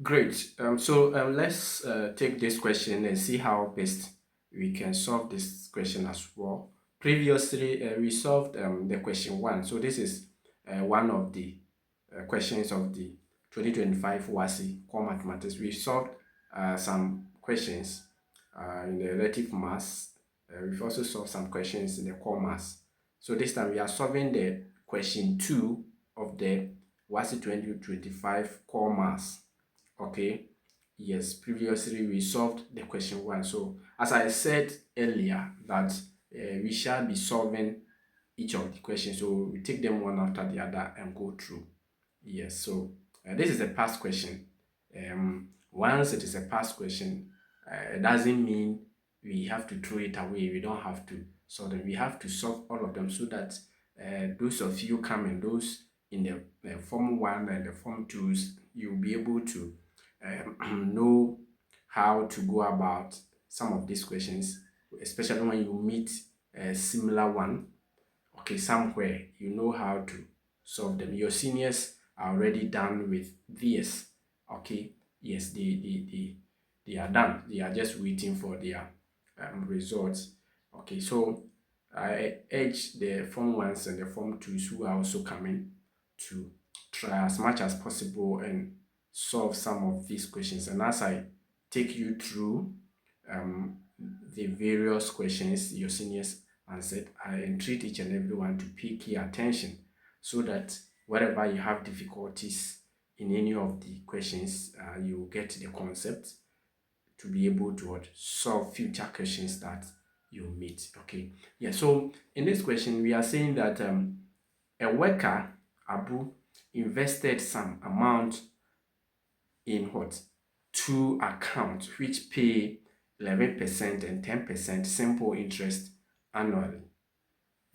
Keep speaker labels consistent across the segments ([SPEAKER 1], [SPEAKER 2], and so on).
[SPEAKER 1] Great. Let's take this question and see how best we can solve this question as well. Previously, we solved the question one. So this is one of the questions of the 2025 Wassce core mathematics. We solved some questions in the relative mass. We've also solved some questions in the core mass. So this time we are solving the question two of the Wassce 2025 core mass. Okay, yes, previously we solved the question one. So as I said earlier that we shall be solving each of the questions, so we take them one after the other and go through. Yes, so this is a past question. Once it is a past question, it doesn't mean we have to throw it away. We don't have to solve them. We have to solve all of them so that those of you coming, those in the form one and the form twos, you'll be able to know how to go about some of these questions, especially when you meet a similar one, okay, somewhere, you know how to solve them. Your seniors are already done with this, okay. Yes, they are done. They are just waiting for their results. Okay, so I urge the form ones and the form twos who are also coming to try as much as possible and solve some of these questions. And as I take you through the various questions your seniors answered, I entreat each and everyone to pay key attention so that wherever you have difficulties in any of the questions, you will get the concept to be able to solve future questions that you meet. Okay, yeah. So in this question, we are saying that a worker, Abu, invested some amount in what? Two accounts which pay 11% and 10% simple interest annually.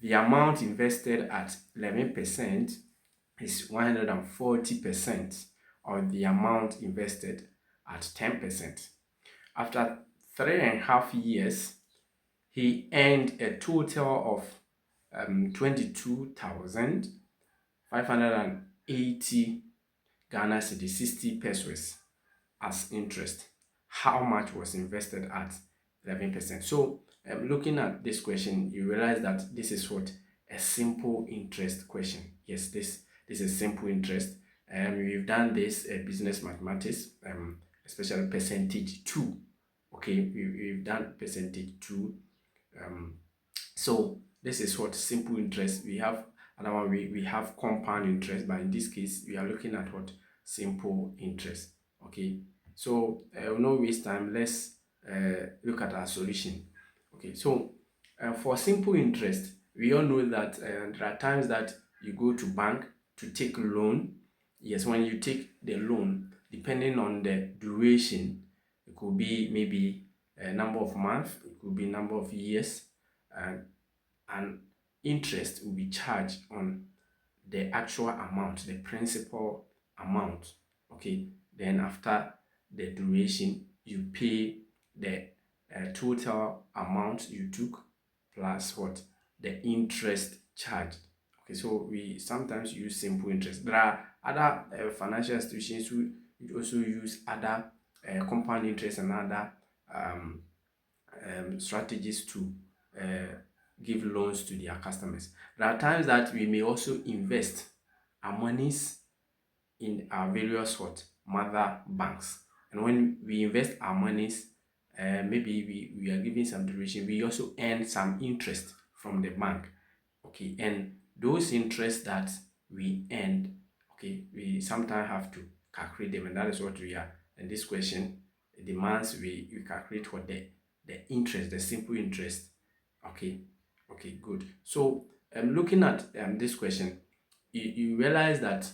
[SPEAKER 1] The amount invested at 11% is 140% of the amount invested at 10%. After 3.5 years, he earned a total of 22,580 Ghana cedi, 60 pesos as interest. How much was invested at 11%? So looking at this question, you realize that this is what a simple interest question. Yes, this is simple interest. We've done this business mathematics, especially percentage two. Okay, we've done percentage two. So this is what simple interest. We have another one, we have compound interest, but in this case we are looking at what simple interest. Okay, so we'll not waste time. Let's look at our solution. Okay, so for simple interest, we all know that there are times that you go to bank to take loan. Yes, when you take the loan, depending on the duration, it could be maybe a number of months, it could be number of years, and interest will be charged on the actual amount, the principal amount. Okay, then after the duration, you pay the total amount you took plus what the interest charged. Okay, so we sometimes use simple interest. There are other financial institutions who also use other compound interest and other strategies to give loans to their customers. There are times that we may also invest our monies in our various what mother banks, and when we invest our monies, maybe we are giving some duration, we also earn some interest from the bank. Okay, and those interests that we earned, okay, we sometimes have to calculate them, and that is what we are in this question. It demands we calculate what the interest, the simple interest. Okay, okay, good. So looking at this question, you realize that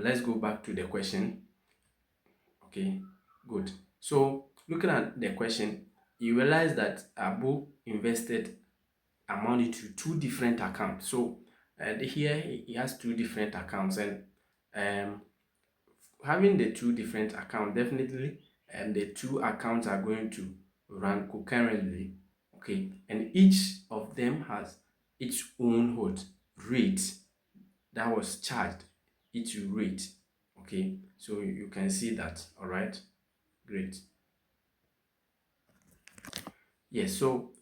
[SPEAKER 1] let's go back to the question. Okay, good. So looking at the question, you realize that Abu invested amount into two different accounts. So here he has two different accounts, and um, having the two different accounts, definitely the two accounts are going to run concurrently. Okay, and each of them has its own what rate that was charged, each rate. Okay, so you can see that. All right, great. Yes, so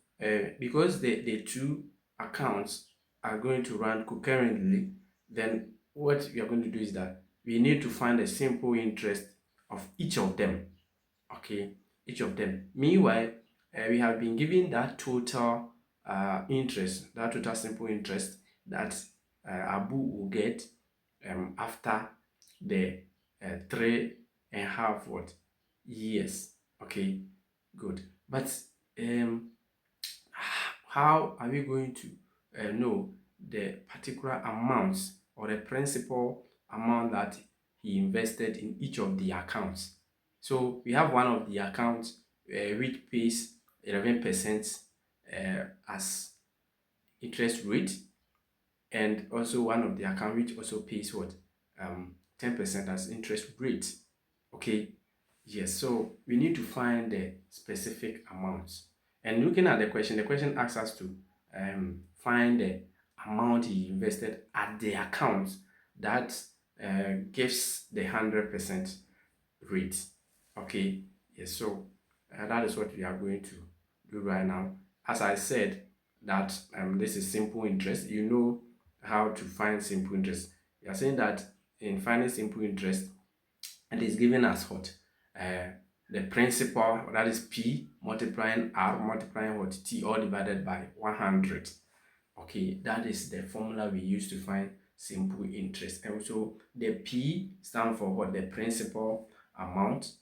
[SPEAKER 1] because the two accounts are going to run concurrently, then what we are going to do is that we need to find a simple interest of each of them. Okay, each of them. Meanwhile, we have been given that total interest, that total simple interest that Abu will get after the 3.5 what years. Okay, good. But um, how are we going to know the particular amounts or the principal amount that he invested in each of the accounts? So we have one of the accounts which pays 11% as interest rate, and also one of the account which also pays what 10% as interest rate. Okay, yes, so we need to find the specific amounts. And looking at the question asks us to find the amount he invested at the account that gives the 100% rate. Okay, yes, so that is what we are going to do right now. As I said, that this is simple interest. You know how to find simple interest. We are saying that in finding simple interest, it is given as what? Uh, the principal, that is P multiplying R multiplying what? T, all divided by 100. Okay, that is the formula we use to find simple interest. And so the P stands for what? The principal amount.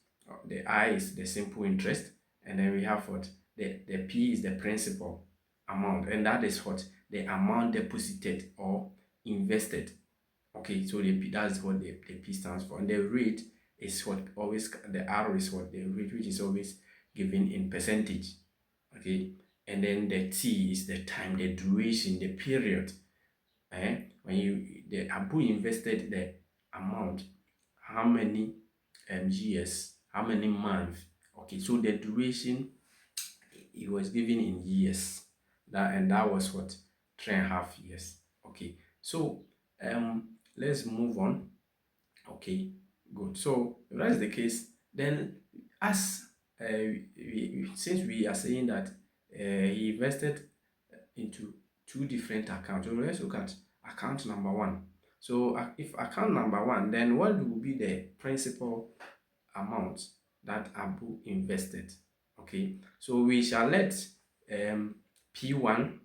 [SPEAKER 1] The I is the simple interest. And then we have what? The P is the principal amount. And that is what? The amount deposited or invested. Okay, so the P, that's what the P stands for. And the rate is what always, the R is what? The rate, which is always given in percentage. Okay, and then the T is the time, the duration, the period. When the Abu invested the amount, how many years, how many months. Okay, so the duration, it was given in years, that was what? 3.5 years. Okay, so let's move on. Okay, good. So if that is the case, then as since we are saying that he invested into two different accounts, so let's look at account number one. So if account number one, then what will be the principal amount that Abu invested? Okay, so we shall let P1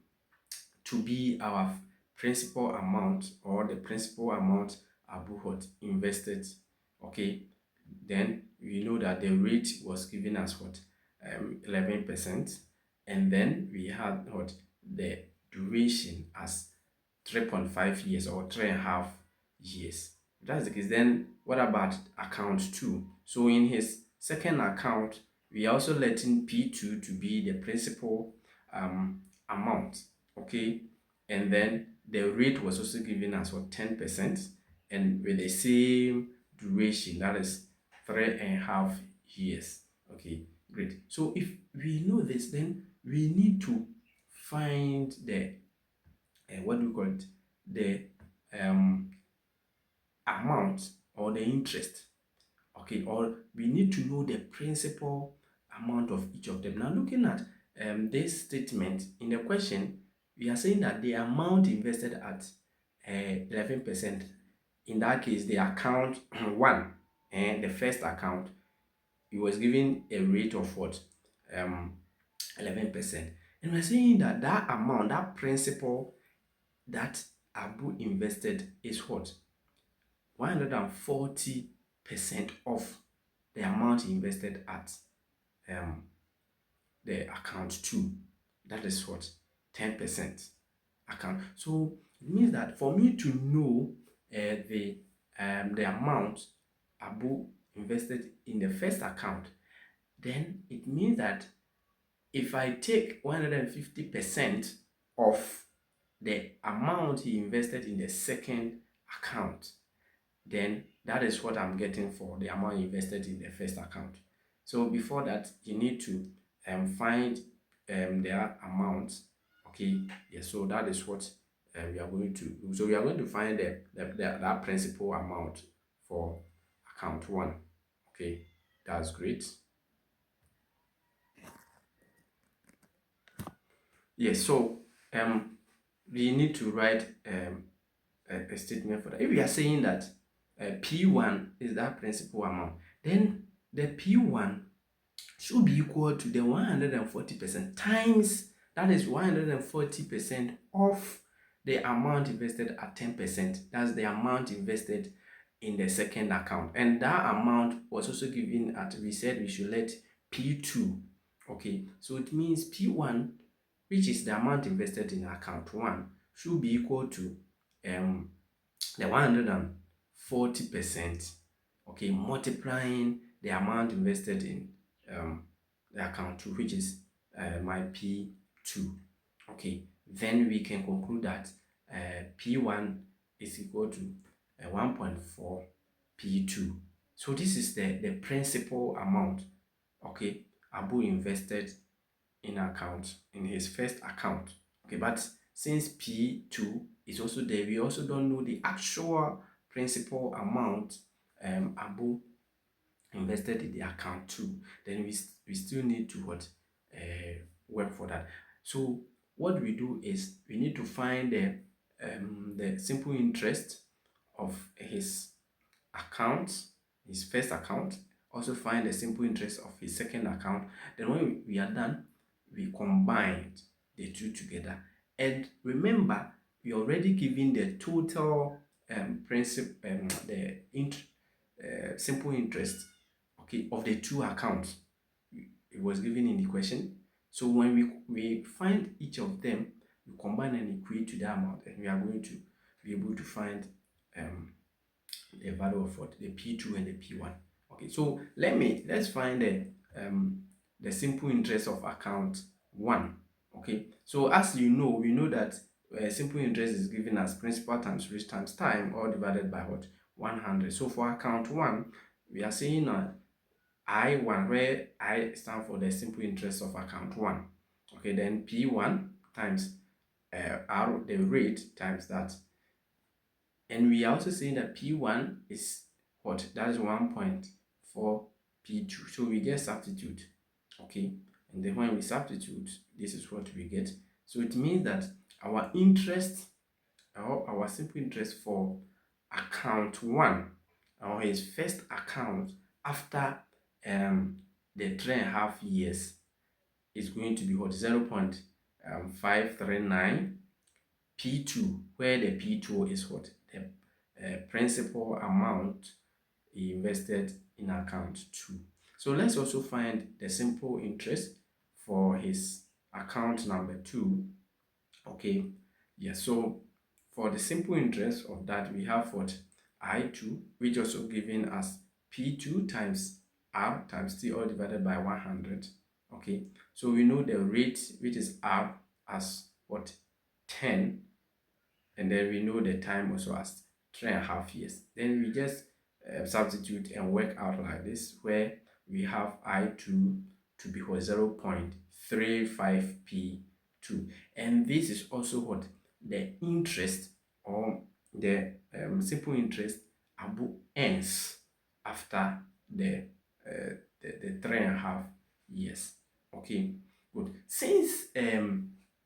[SPEAKER 1] to be our principal amount, or the principal amount Abu had invested. Okay, then we know that the rate was given as what? 11%. And then we had what? The duration as 3.5 years or 3.5 years. If that's the case, then what about account 2? So in his second account, we are also letting P2 to be the principal amount. Okay, and then the rate was also given as what? 10%, and with the same duration, that is 3.5 years. Okay, great. So if we know this, then we need to find the what do we call it? The amount or the interest. Okay, or we need to know the principal amount of each of them. Now, looking at this statement in the question, we are saying that the amount invested at 11%, in that case, the account one, and the first account, it was given a rate of what? 11%. And we're saying that that amount, that principal that Abu invested is what? 140% of the amount he invested at um, the account 2. That is what? 10% account. So it means that for me to know the amount Abu invested in the first account, then it means that if I take 150% of the amount he invested in the second account, then that is what I'm getting for the amount invested in the first account. So before that, you need to find their amounts. Okay, yeah, so that is what we are going to do. So we are going to find that principal amount for account 1. Okay, that's great. Yes, so we need to write a statement for that. If we are saying that P1 is that principal amount, then the P1 should be equal to the 140% times, that is 140% of the amount invested at 10%. That's the amount invested in the second account. And that amount was also given at, we said we should let P2. Okay, so it means P1, which is the amount invested in account 1, should be equal to the 140%, okay, multiplying the amount invested in the account 2, which is my P2. Okay, then we can conclude that P1 is equal to 1.4 P2. So this is the principal amount, okay, Abu invested in his first account. Okay, but since P2 is also there, we also don't know the actual principal amount Abu invested in the account 2. Then we still need to work for that. So what we do is we need to find the simple interest of his account, his first account, also find the simple interest of his second account. Then when we are done, we combined the two together. And remember, we already given the total principal, simple interest, okay, of the two accounts. It was given in the question. So when we find each of them, we combine and equate to the amount, and we are going to be able to find the value of what, the P2 and the P1. Okay, so let's find the simple interest of account 1. Okay, so as you know, we know that simple interest is given as principal times risk times time, all divided by what, 100. So for account 1, we are saying I1, where I stand for the simple interest of account 1. Okay, then P1 times R, the rate, times that. And we are also saying that P1 is what? That is 1.4 P2. So we get substitute. Okay. And then when we substitute, this is what we get. So it means that our interest, or our simple interest for account 1, or his first account after the 3.5 years, is going to be what? 0.539 P2, where the P2 is what? The principal amount he invested in account 2. So let's also find the simple interest for his account number 2. Okay, yeah, so for the simple interest of that, we have what? I2, which also given as P2 times R times T, all divided by 100. Okay, so we know the rate, which is R, as what? 10, and then we know the time also as 3.5 years. Then we just substitute and work out like this, where we have I2 to be what? 0.35 P2, and this is also what? The interest, or the simple interest Abu earns after the 3.5 years. Okay, good. Since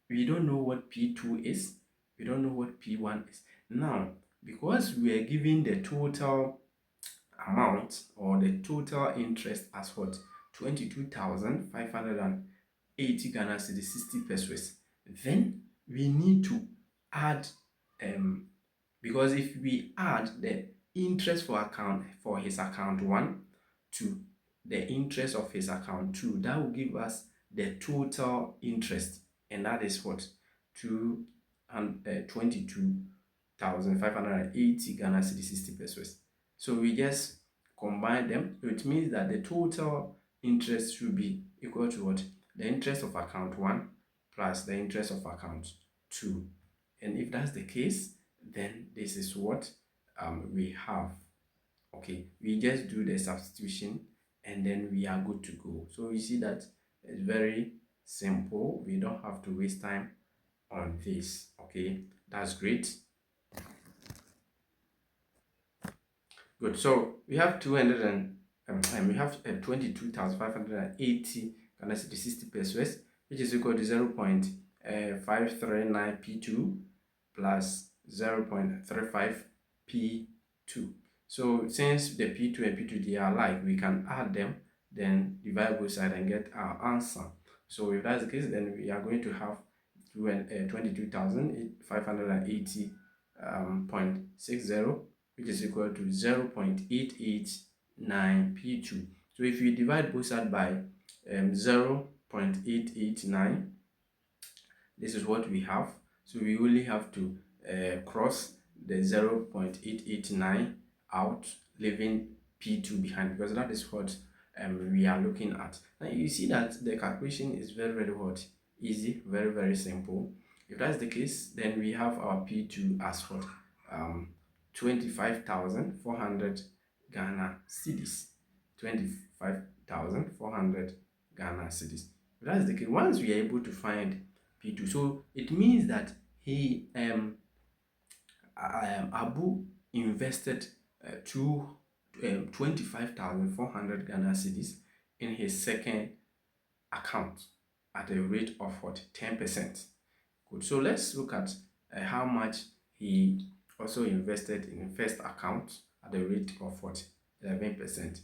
[SPEAKER 1] we don't know what P2 is, we don't know what P1 is. Now, because we are given the total amount, or the total interest, as what? 22,580 Ghana cedis, 60 pesos. Then we need to add, because if we add the interest for his account 1 to the interest of his account 2, that will give us the total interest, and that is what? 22,580 Ghana cedis, 60 pesos. So we just combine them. So it means that the total interest should be equal to what? The interest of account 1 plus the interest of account 2. And if that's the case, then this is what we have. Okay, we just do the substitution and then we are good to go. So you see that it's very simple. We don't have to waste time on this. Okay, that's great. Good. So we have 200 and we have 22,580 Ghana cedi 60 pesos, which is equal to 0.539 P2 plus 0.35 P2. So since the P2 and P2 they are alike, we can add them, then divide both sides and get our answer. So if that's the case, then we are going to have 22,580.60, which is equal to 0.889 P2. So if you divide both sides by 0.889, this is what we have. So we only have to cross the 0.889 out, leaving P2 behind, because that is what we are looking at. Now you see that the calculation is very what? Easy, very simple. If that's the case, then we have our P2 as what? 25,400 Ghana cedis. 25,400 Ghana cedis. If that's the case, once we are able to find P2, so it means that he Abu invested 25,400 Ghana cedis in his second account at a rate of what? 10%. Good. So let's look at how much he also invested in the first account at a rate of what? 11%.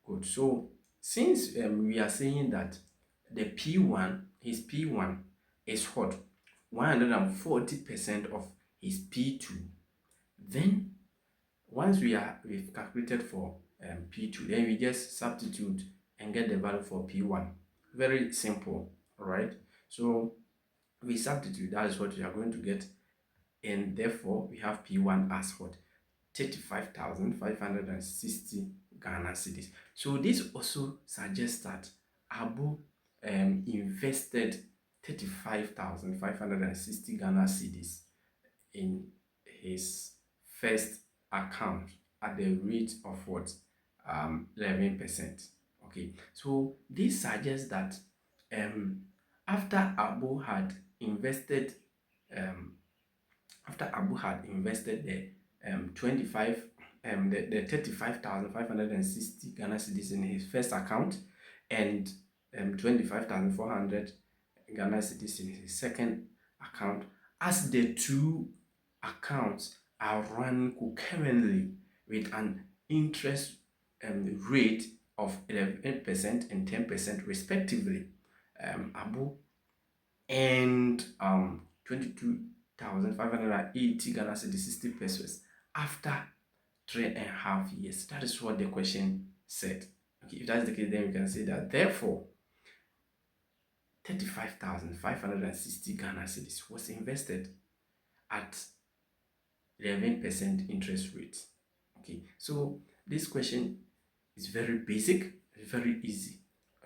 [SPEAKER 1] Good. So since we are saying that the P1, his P1 is what? 140% of his P2. Then once we've calculated for P2, then we just substitute and get the value for P1. Very simple, all right? So we substitute, that is what we are going to get, and therefore we have P1 as what? 35,560 Ghana cedis. So this also suggests that Abu invested 35,560 Ghana cedis in his first account at the rate of what? 11%. Okay, so this suggests that after Abu had invested um, the 35,560 Ghana cedis in his first account and 25,400 Ghana cedis in his second account, as the two accounts are running concurrently with an interest rate of 11% and 10% respectively, Abu and 22,580 Ghana cedi 60 pesos after 3.5 years. That is what the question said. Okay, if that's the case, then we can say that therefore 35,560 Ghana cedis was invested at 11% interest rate. Okay, so this question is very basic, very easy.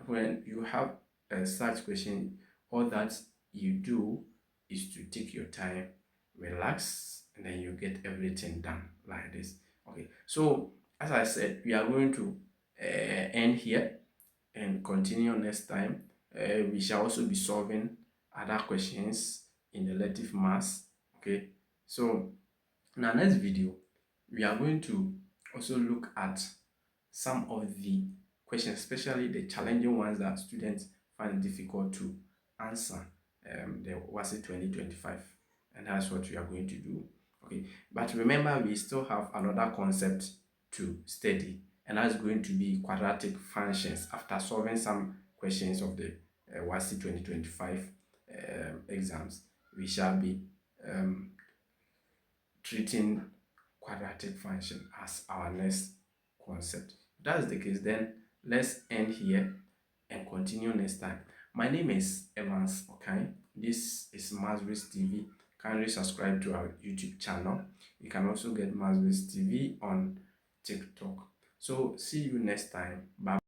[SPEAKER 1] When you have a such question, all that you do is to take your time, relax, and then you get everything done like this. Okay, so as I said, we are going to end here and continue next time. We shall also be solving other questions in elective maths. Okay, so in our next video, we are going to also look at some of the questions, especially the challenging ones that students find difficult to answer, the Wassce 2025, and that's what we are going to do. Okay, but remember, we still have another concept to study, and that's going to be quadratic functions. After solving some questions of the Wassce 2025 exams, we shall be treating quadratic function as our next concept. If that's the case, then let's end here and continue next time. My name is Evans Okai. This is Wassce TV. Kindly subscribe to our YouTube channel. You can also get Wassce TV on TikTok. So see you next time. Bye.